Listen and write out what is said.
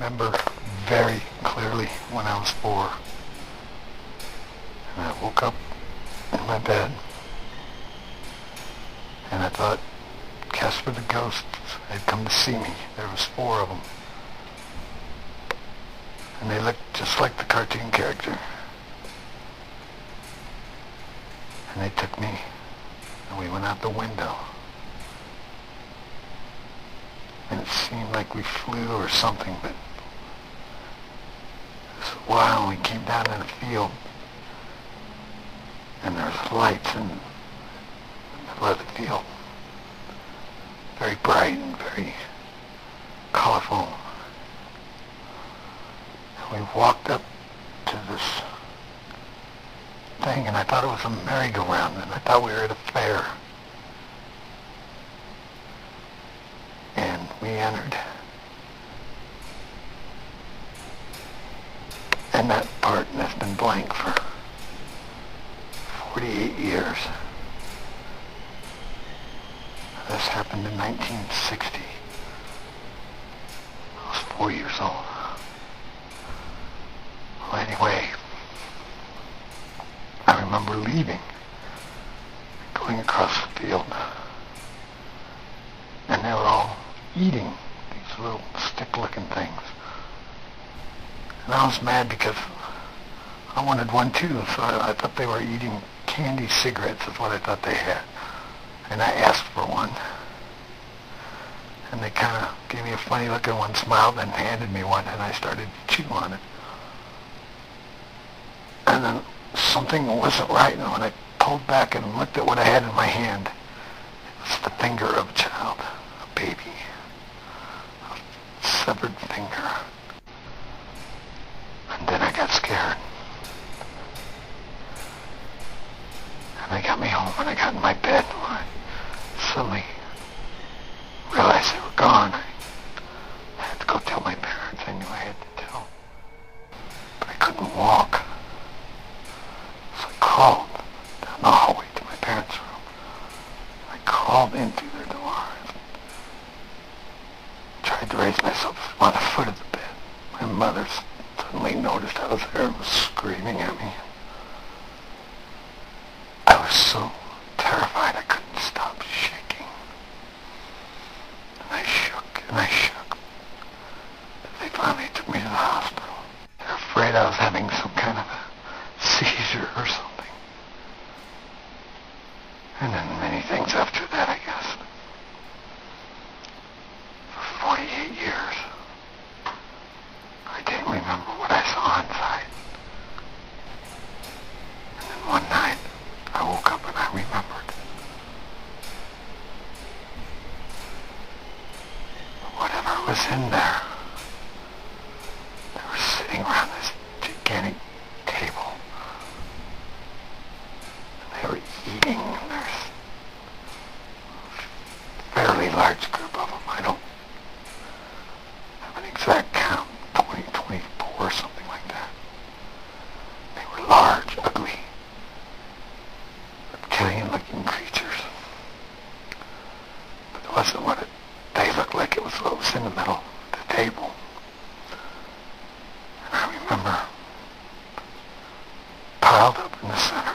remember very clearly when I was 4. And I woke up in my bed and I thought Casper the Ghost had come to see me. There was 4 of them. And they looked just like the cartoon character. And they took me and we went out the window. And it seemed like we flew or something, but it was a while and we came down in a field and there was lights in the middle of the field. Very bright and very colorful. And we walked up to this thing and I thought it was a merry-go-round and I thought we were at a fair. And we entered. And that part has been blank for 48 years. This happened in 1960. I was 4 years old. Well, anyway, I remember leaving, going across the field, and they were all eating these little stick-looking things. And I was mad because I wanted one too, so I thought they were eating candy cigarettes is what I thought they had. And I asked for one. And they kind of gave me a funny look and one smiled and handed me one and I started to chew on it. And then something wasn't right, and when I pulled back and looked at what I had in my hand, it was the finger of a child, a baby, a severed finger. And then I got scared. And they got me home and I got in my bed and I suddenly realized they were gone. I had to go tell my parents. I knew I had to tell. But I couldn't walk. So I crawled down the hallway to my parents' room. I crawled in through their door and tried to raise myself on the foot of the bed. My mother suddenly noticed I was there and was screaming at me. I was so terrified I couldn't stop shaking. And I shook and I shook. They finally took me to the hospital. They're afraid I was having some kind of a seizure or something. And then many things after that, I guess. For 48 years, I didn't remember what I saw inside. And then one night, I woke up and I remembered. Whatever was in there, they were sitting around this gigantic table. And they were eating, and there's a fairly large group of them. I don't have an exact count, 20, 24 or something like that. They were large, ugly, reptilian-looking creatures. But it wasn't what they looked like. It was what was in the middle of the table. And I remember piled up in the center